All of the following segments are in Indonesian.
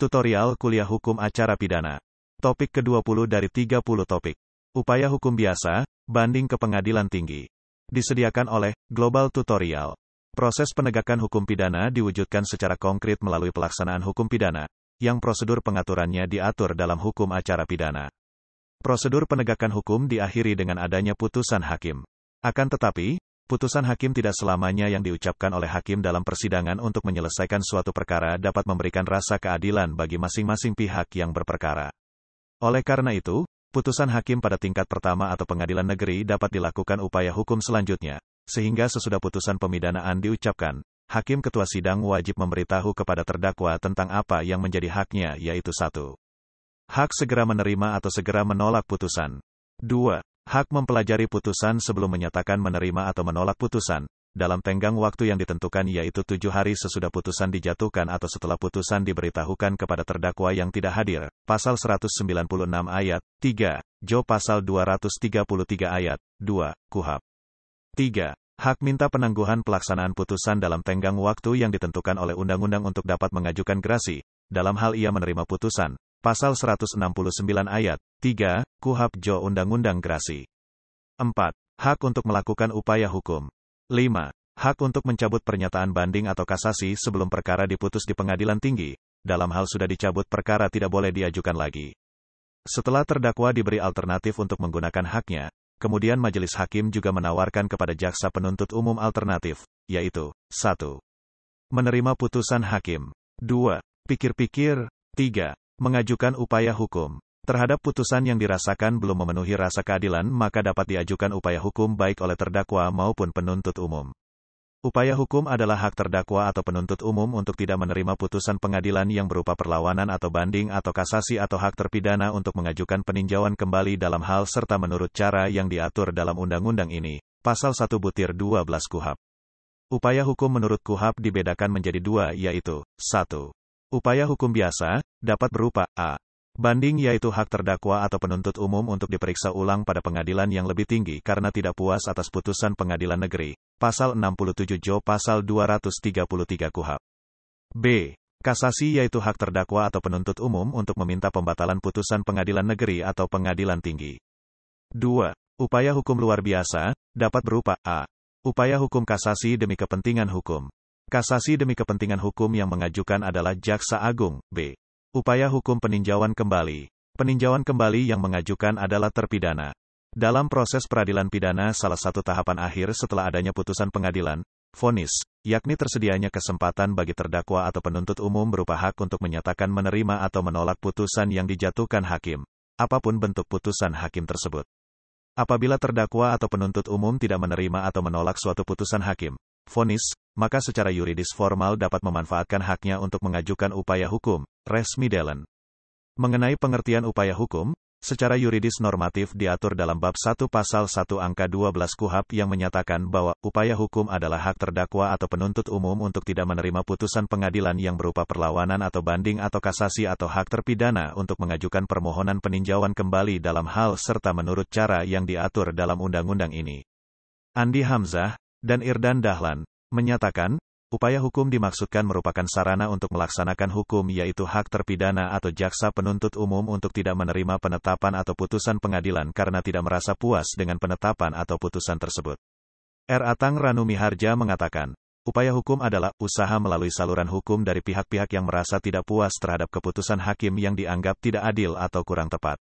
Tutorial Kuliah Hukum Acara Pidana. Topik ke-20 dari 30 topik. Upaya hukum biasa, banding ke pengadilan tinggi. Disediakan oleh Global Tutorial. Proses penegakan hukum pidana diwujudkan secara konkret melalui pelaksanaan hukum pidana, yang prosedur pengaturannya diatur dalam hukum acara pidana. Prosedur penegakan hukum diakhiri dengan adanya putusan hakim. Akan tetapi, putusan hakim tidak selamanya yang diucapkan oleh hakim dalam persidangan untuk menyelesaikan suatu perkara dapat memberikan rasa keadilan bagi masing-masing pihak yang berperkara. Oleh karena itu, putusan hakim pada tingkat pertama atau pengadilan negeri dapat dilakukan upaya hukum selanjutnya, sehingga sesudah putusan pemidanaan diucapkan, hakim ketua sidang wajib memberitahu kepada terdakwa tentang apa yang menjadi haknya, yaitu 1. Hak segera menerima atau segera menolak putusan. 2. Hak mempelajari putusan sebelum menyatakan menerima atau menolak putusan, dalam tenggang waktu yang ditentukan yaitu 7 hari sesudah putusan dijatuhkan atau setelah putusan diberitahukan kepada terdakwa yang tidak hadir, pasal 196 ayat 3, Jo pasal 233 ayat 2, KUHP. 3. Hak minta penangguhan pelaksanaan putusan dalam tenggang waktu yang ditentukan oleh undang-undang untuk dapat mengajukan gerasi, dalam hal ia menerima putusan, pasal 169 ayat 3, KUHP Jo Undang-Undang Gerasi. 4. Hak untuk melakukan upaya hukum. 5. Hak untuk mencabut pernyataan banding atau kasasi sebelum perkara diputus di pengadilan tinggi, dalam hal sudah dicabut perkara tidak boleh diajukan lagi. Setelah terdakwa diberi alternatif untuk menggunakan haknya, kemudian majelis hakim juga menawarkan kepada jaksa penuntut umum alternatif, yaitu 1. Menerima putusan hakim. 2. Pikir-pikir. 3. Mengajukan upaya hukum. Terhadap putusan yang dirasakan belum memenuhi rasa keadilan maka dapat diajukan upaya hukum baik oleh terdakwa maupun penuntut umum. Upaya hukum adalah hak terdakwa atau penuntut umum untuk tidak menerima putusan pengadilan yang berupa perlawanan atau banding atau kasasi atau hak terpidana untuk mengajukan peninjauan kembali dalam hal serta menurut cara yang diatur dalam undang-undang ini, pasal 1/12 KUHP. Upaya hukum menurut KUHP dibedakan menjadi 2 yaitu, 1. Upaya hukum biasa, dapat berupa, a. Banding yaitu hak terdakwa atau penuntut umum untuk diperiksa ulang pada pengadilan yang lebih tinggi karena tidak puas atas putusan pengadilan negeri, pasal 67 Jo pasal 233 KUHP. B. Kasasi yaitu hak terdakwa atau penuntut umum untuk meminta pembatalan putusan pengadilan negeri atau pengadilan tinggi. 2. Upaya hukum luar biasa, dapat berupa, a. Upaya hukum kasasi demi kepentingan hukum. Kasasi demi kepentingan hukum yang mengajukan adalah Jaksa Agung. B. Upaya hukum peninjauan kembali. Peninjauan kembali yang mengajukan adalah terpidana. Dalam proses peradilan pidana salah satu tahapan akhir setelah adanya putusan pengadilan, vonis, yakni tersedianya kesempatan bagi terdakwa atau penuntut umum berupa hak untuk menyatakan menerima atau menolak putusan yang dijatuhkan hakim, apapun bentuk putusan hakim tersebut. Apabila terdakwa atau penuntut umum tidak menerima atau menolak suatu putusan hakim, vonis, maka secara yuridis formal dapat memanfaatkan haknya untuk mengajukan upaya hukum, res middelen. Mengenai pengertian upaya hukum, secara yuridis normatif diatur dalam bab 1 pasal 1 angka 12 KUHP yang menyatakan bahwa upaya hukum adalah hak terdakwa atau penuntut umum untuk tidak menerima putusan pengadilan yang berupa perlawanan atau banding atau kasasi atau hak terpidana untuk mengajukan permohonan peninjauan kembali dalam hal serta menurut cara yang diatur dalam undang-undang ini. Andi Hamzah dan Irdan Dahlan menyatakan, upaya hukum dimaksudkan merupakan sarana untuk melaksanakan hukum yaitu hak terpidana atau jaksa penuntut umum untuk tidak menerima penetapan atau putusan pengadilan karena tidak merasa puas dengan penetapan atau putusan tersebut. R. Atang Ranu Miharja mengatakan, upaya hukum adalah usaha melalui saluran hukum dari pihak-pihak yang merasa tidak puas terhadap keputusan hakim yang dianggap tidak adil atau kurang tepat.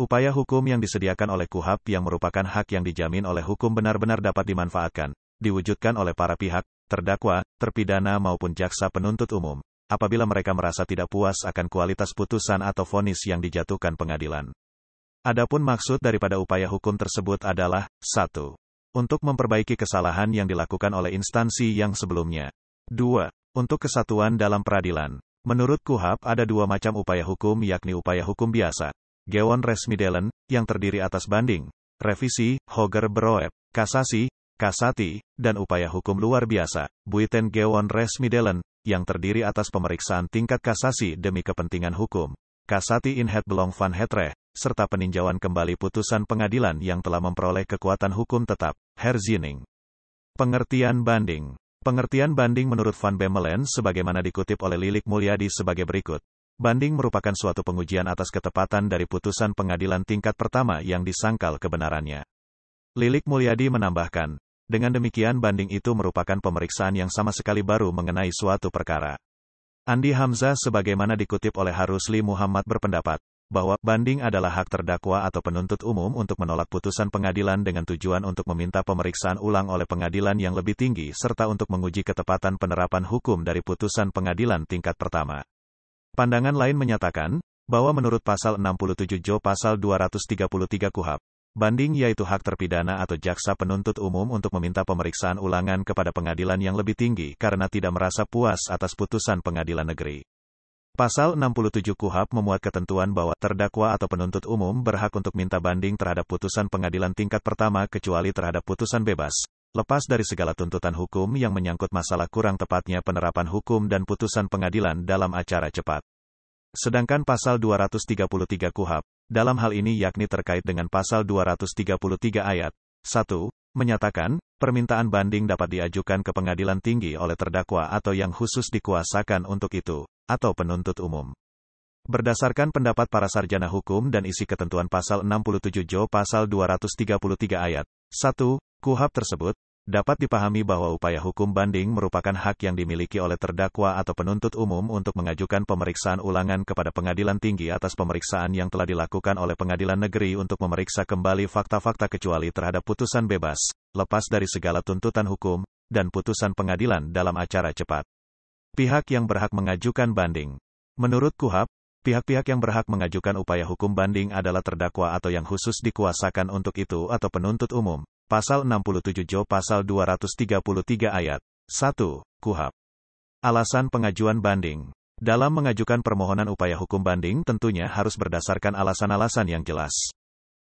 Upaya hukum yang disediakan oleh KUHP yang merupakan hak yang dijamin oleh hukum benar-benar dapat dimanfaatkan, diwujudkan oleh para pihak, terdakwa, terpidana maupun jaksa penuntut umum, apabila mereka merasa tidak puas akan kualitas putusan atau vonis yang dijatuhkan pengadilan. Adapun maksud daripada upaya hukum tersebut adalah, 1. Untuk memperbaiki kesalahan yang dilakukan oleh instansi yang sebelumnya. 2. Untuk kesatuan dalam peradilan. Menurut KUHP ada 2 macam upaya hukum yakni upaya hukum biasa, Gewon res middelen, yang terdiri atas banding, revisi, hoger beroep, kasasi, kasati, dan upaya hukum luar biasa, buiten gewon res middelen, yang terdiri atas pemeriksaan tingkat kasasi demi kepentingan hukum, kasati in het belang van het recht, serta peninjauan kembali putusan pengadilan yang telah memperoleh kekuatan hukum tetap, herziening. Pengertian banding. Pengertian banding menurut Van Bemmelen sebagaimana dikutip oleh Lilik Mulyadi sebagai berikut. Banding merupakan suatu pengujian atas ketepatan dari putusan pengadilan tingkat pertama yang disangkal kebenarannya. Lilik Mulyadi menambahkan, dengan demikian banding itu merupakan pemeriksaan yang sama sekali baru mengenai suatu perkara. Andi Hamzah sebagaimana dikutip oleh Harusli Muhammad berpendapat, bahwa banding adalah hak terdakwa atau penuntut umum untuk menolak putusan pengadilan dengan tujuan untuk meminta pemeriksaan ulang oleh pengadilan yang lebih tinggi serta untuk menguji ketepatan penerapan hukum dari putusan pengadilan tingkat pertama. Pandangan lain menyatakan, bahwa menurut pasal 67 Jo pasal 233 KUHP, banding yaitu hak terpidana atau jaksa penuntut umum untuk meminta pemeriksaan ulangan kepada pengadilan yang lebih tinggi karena tidak merasa puas atas putusan pengadilan negeri. Pasal 67 KUHP memuat ketentuan bahwa terdakwa atau penuntut umum berhak untuk minta banding terhadap putusan pengadilan tingkat pertama kecuali terhadap putusan bebas, lepas dari segala tuntutan hukum yang menyangkut masalah kurang tepatnya penerapan hukum dan putusan pengadilan dalam acara cepat. Sedangkan pasal 233 KUHP, dalam hal ini yakni terkait dengan pasal 233 ayat 1, menyatakan, permintaan banding dapat diajukan ke pengadilan tinggi oleh terdakwa atau yang khusus dikuasakan untuk itu, atau penuntut umum. Berdasarkan pendapat para sarjana hukum dan isi ketentuan pasal 67 Jo pasal 233 ayat 1, KUHP tersebut, dapat dipahami bahwa upaya hukum banding merupakan hak yang dimiliki oleh terdakwa atau penuntut umum untuk mengajukan pemeriksaan ulangan kepada pengadilan tinggi atas pemeriksaan yang telah dilakukan oleh pengadilan negeri untuk memeriksa kembali fakta-fakta kecuali terhadap putusan bebas, lepas dari segala tuntutan hukum, dan putusan pengadilan dalam acara cepat. Pihak yang berhak mengajukan banding. Menurut KUHP, pihak-pihak yang berhak mengajukan upaya hukum banding adalah terdakwa atau yang khusus dikuasakan untuk itu atau penuntut umum. Pasal 67 Jo pasal 233 ayat 1, KUHP. Alasan pengajuan banding. Dalam mengajukan permohonan upaya hukum banding tentunya harus berdasarkan alasan-alasan yang jelas.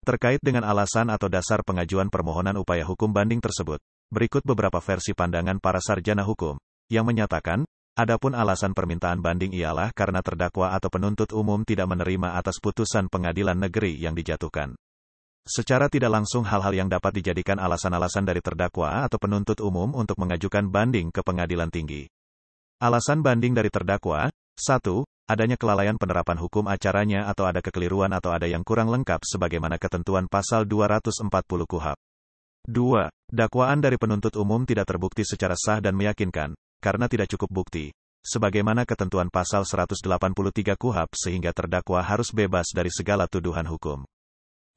Terkait dengan alasan atau dasar pengajuan permohonan upaya hukum banding tersebut, berikut beberapa versi pandangan para sarjana hukum, yang menyatakan, adapun alasan permintaan banding ialah karena terdakwa atau penuntut umum tidak menerima atas putusan pengadilan negeri yang dijatuhkan. Secara tidak langsung hal-hal yang dapat dijadikan alasan-alasan dari terdakwa atau penuntut umum untuk mengajukan banding ke pengadilan tinggi. Alasan banding dari terdakwa, 1. Adanya kelalaian penerapan hukum acaranya atau ada kekeliruan atau ada yang kurang lengkap sebagaimana ketentuan pasal 240 KUHP. 2. Dakwaan dari penuntut umum tidak terbukti secara sah dan meyakinkan, karena tidak cukup bukti, sebagaimana ketentuan pasal 183 KUHP sehingga terdakwa harus bebas dari segala tuduhan hukum.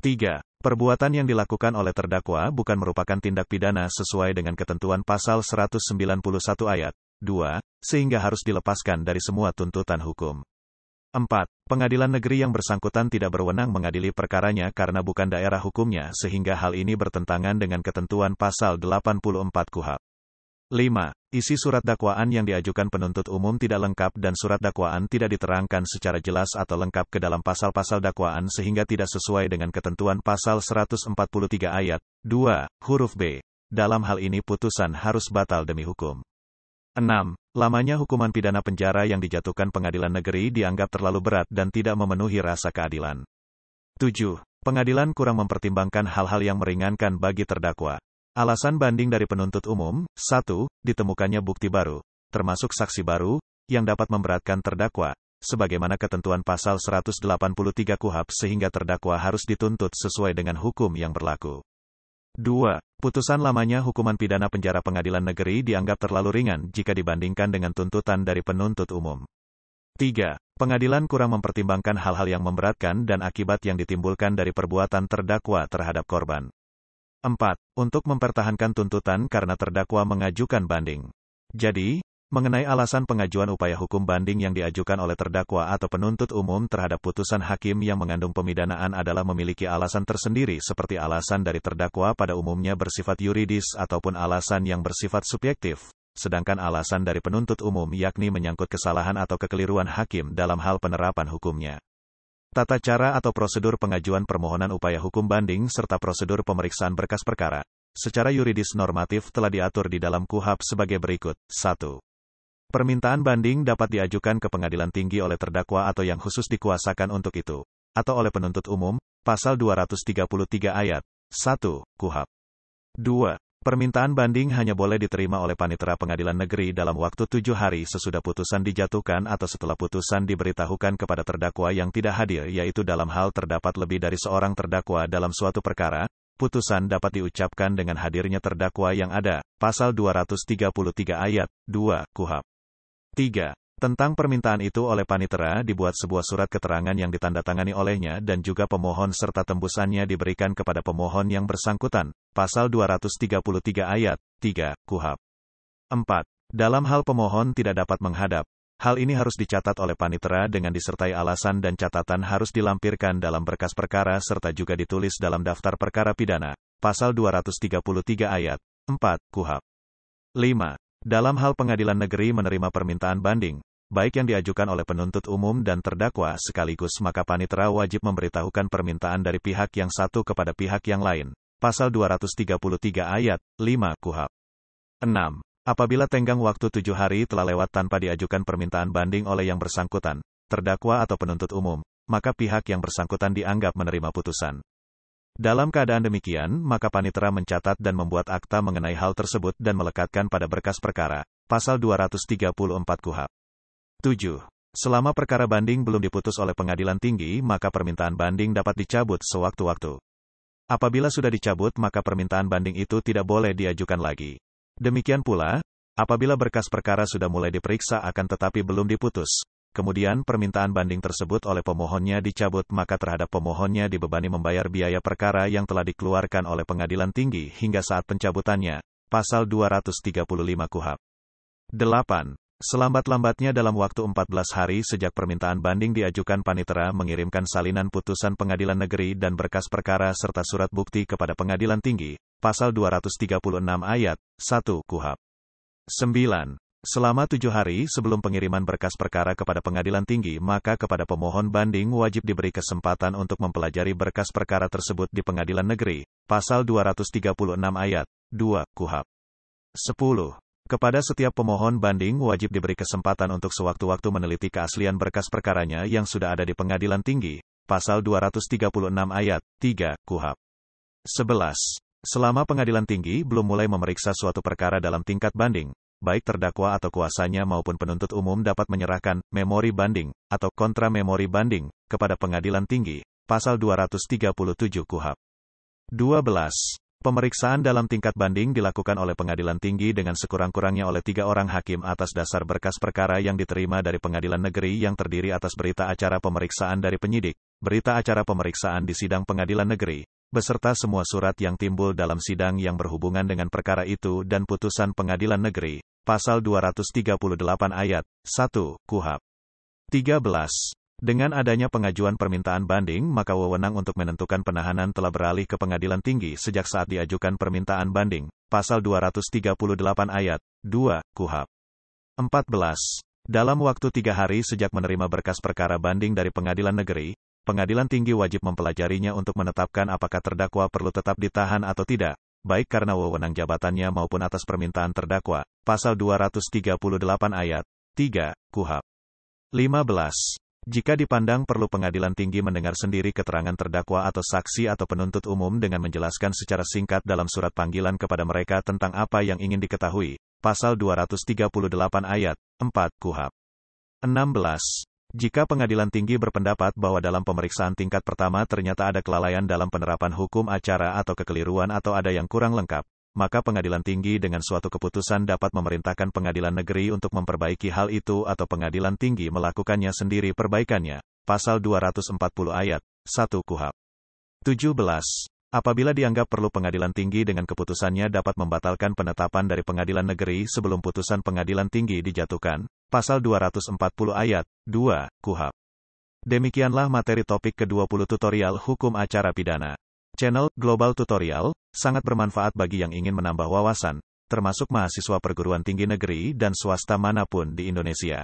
3. Perbuatan yang dilakukan oleh terdakwa bukan merupakan tindak pidana sesuai dengan ketentuan pasal 191 ayat 2, sehingga harus dilepaskan dari semua tuntutan hukum. 4. Pengadilan negeri yang bersangkutan tidak berwenang mengadili perkaranya karena bukan daerah hukumnya sehingga hal ini bertentangan dengan ketentuan pasal 84 KUHP. 5. Isi surat dakwaan yang diajukan penuntut umum tidak lengkap dan surat dakwaan tidak diterangkan secara jelas atau lengkap ke dalam pasal-pasal dakwaan sehingga tidak sesuai dengan ketentuan pasal 143 ayat 2, huruf B. Dalam hal ini putusan harus batal demi hukum. 6. Lamanya hukuman pidana penjara yang dijatuhkan pengadilan negeri dianggap terlalu berat dan tidak memenuhi rasa keadilan. 7. Pengadilan kurang mempertimbangkan hal-hal yang meringankan bagi terdakwa. Alasan banding dari penuntut umum, 1. Ditemukannya bukti baru, termasuk saksi baru, yang dapat memberatkan terdakwa, sebagaimana ketentuan pasal 183 KUHP sehingga terdakwa harus dituntut sesuai dengan hukum yang berlaku. 2. Putusan lamanya hukuman pidana penjara pengadilan negeri dianggap terlalu ringan jika dibandingkan dengan tuntutan dari penuntut umum. 3. Pengadilan kurang mempertimbangkan hal-hal yang memberatkan dan akibat yang ditimbulkan dari perbuatan terdakwa terhadap korban. 4. Untuk mempertahankan tuntutan karena terdakwa mengajukan banding. Jadi, mengenai alasan pengajuan upaya hukum banding yang diajukan oleh terdakwa atau penuntut umum terhadap putusan hakim yang mengandung pemidanaan adalah memiliki alasan tersendiri seperti alasan dari terdakwa pada umumnya bersifat yuridis ataupun alasan yang bersifat subjektif, sedangkan alasan dari penuntut umum yakni menyangkut kesalahan atau kekeliruan hakim dalam hal penerapan hukumnya. Tata cara atau prosedur pengajuan permohonan upaya hukum banding serta prosedur pemeriksaan berkas perkara, secara yuridis normatif telah diatur di dalam KUHP sebagai berikut. 1. Permintaan banding dapat diajukan ke pengadilan tinggi oleh terdakwa atau yang khusus dikuasakan untuk itu, atau oleh penuntut umum, pasal 233 ayat 1 KUHP. 2. Permintaan banding hanya boleh diterima oleh panitera pengadilan negeri dalam waktu 7 hari sesudah putusan dijatuhkan atau setelah putusan diberitahukan kepada terdakwa yang tidak hadir, yaitu dalam hal terdapat lebih dari seorang terdakwa dalam suatu perkara. Putusan dapat diucapkan dengan hadirnya terdakwa yang ada, pasal 233 ayat 2 KUHP. 3. Tentang permintaan itu oleh panitera dibuat sebuah surat keterangan yang ditandatangani olehnya dan juga pemohon serta tembusannya diberikan kepada pemohon yang bersangkutan, pasal 233 ayat 3 KUHP. 4. Dalam hal pemohon tidak dapat menghadap, hal ini harus dicatat oleh panitera dengan disertai alasan dan catatan harus dilampirkan dalam berkas perkara serta juga ditulis dalam daftar perkara pidana, pasal 233 ayat 4 KUHP. 5. Dalam hal pengadilan negeri menerima permintaan banding, baik yang diajukan oleh penuntut umum dan terdakwa sekaligus, maka panitera wajib memberitahukan permintaan dari pihak yang satu kepada pihak yang lain, pasal 233 ayat 5 KUHP. 6. Apabila tenggang waktu 7 hari telah lewat tanpa diajukan permintaan banding oleh yang bersangkutan, terdakwa atau penuntut umum, maka pihak yang bersangkutan dianggap menerima putusan. Dalam keadaan demikian, maka panitera mencatat dan membuat akta mengenai hal tersebut dan melekatkan pada berkas perkara, pasal 234 KUHP. 7. Selama perkara banding belum diputus oleh pengadilan tinggi, maka permintaan banding dapat dicabut sewaktu-waktu. Apabila sudah dicabut, maka permintaan banding itu tidak boleh diajukan lagi. Demikian pula, apabila berkas perkara sudah mulai diperiksa akan tetapi belum diputus, kemudian permintaan banding tersebut oleh pemohonnya dicabut, maka terhadap pemohonnya dibebani membayar biaya perkara yang telah dikeluarkan oleh pengadilan tinggi hingga saat pencabutannya, pasal 235 KUHP. 8. Selambat-lambatnya dalam waktu 14 hari sejak permintaan banding diajukan, panitera mengirimkan salinan putusan pengadilan negeri dan berkas perkara serta surat bukti kepada pengadilan tinggi, pasal 236 ayat 1 KUHP. 9. Selama 7 hari sebelum pengiriman berkas perkara kepada pengadilan tinggi, maka kepada pemohon banding wajib diberi kesempatan untuk mempelajari berkas perkara tersebut di pengadilan negeri, pasal 236 ayat 2 KUHP. 10. Kepada setiap pemohon banding wajib diberi kesempatan untuk sewaktu-waktu meneliti keaslian berkas perkaranya yang sudah ada di pengadilan tinggi, pasal 236 ayat 3 KUHP. 11. Selama pengadilan tinggi belum mulai memeriksa suatu perkara dalam tingkat banding, baik terdakwa atau kuasanya maupun penuntut umum dapat menyerahkan memori banding atau kontra memori banding kepada pengadilan tinggi, pasal 237 KUHP. 12. Pemeriksaan dalam tingkat banding dilakukan oleh pengadilan tinggi dengan sekurang-kurangnya oleh 3 orang hakim atas dasar berkas perkara yang diterima dari pengadilan negeri yang terdiri atas berita acara pemeriksaan dari penyidik, berita acara pemeriksaan di sidang pengadilan negeri, beserta semua surat yang timbul dalam sidang yang berhubungan dengan perkara itu dan putusan pengadilan negeri, pasal 238 ayat 1 KUHP. 13. Dengan adanya pengajuan permintaan banding, maka wewenang untuk menentukan penahanan telah beralih ke pengadilan tinggi sejak saat diajukan permintaan banding, pasal 238 ayat 2 KUHP. 14. Dalam waktu 3 hari sejak menerima berkas perkara banding dari pengadilan negeri, pengadilan tinggi wajib mempelajarinya untuk menetapkan apakah terdakwa perlu tetap ditahan atau tidak, baik karena wewenang jabatannya maupun atas permintaan terdakwa, pasal 238 ayat 3 KUHP. 15. Jika dipandang perlu, pengadilan tinggi mendengar sendiri keterangan terdakwa atau saksi atau penuntut umum dengan menjelaskan secara singkat dalam surat panggilan kepada mereka tentang apa yang ingin diketahui, pasal 238 ayat 4 KUHP. 16. Jika pengadilan tinggi berpendapat bahwa dalam pemeriksaan tingkat pertama ternyata ada kelalaian dalam penerapan hukum acara atau kekeliruan atau ada yang kurang lengkap, maka pengadilan tinggi dengan suatu keputusan dapat memerintahkan pengadilan negeri untuk memperbaiki hal itu atau pengadilan tinggi melakukannya sendiri perbaikannya, pasal 240 ayat 1 KUHP. 17. Apabila dianggap perlu, pengadilan tinggi dengan keputusannya dapat membatalkan penetapan dari pengadilan negeri sebelum putusan pengadilan tinggi dijatuhkan, pasal 240 ayat 2 KUHP. Demikianlah materi topik ke-20 tutorial hukum acara pidana. Channel Global Tutorial sangat bermanfaat bagi yang ingin menambah wawasan, termasuk mahasiswa perguruan tinggi negeri dan swasta manapun di Indonesia.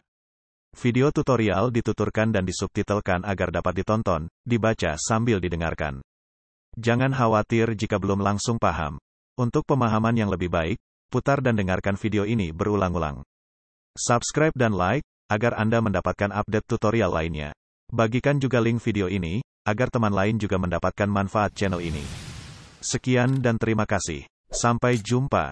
Video tutorial dituturkan dan disubtitelkan agar dapat ditonton, dibaca sambil didengarkan. Jangan khawatir jika belum langsung paham. Untuk pemahaman yang lebih baik, putar dan dengarkan video ini berulang-ulang. Subscribe dan like, agar Anda mendapatkan update tutorial lainnya. Bagikan juga link video ini, agar teman lain juga mendapatkan manfaat channel ini. Sekian dan terima kasih. Sampai jumpa.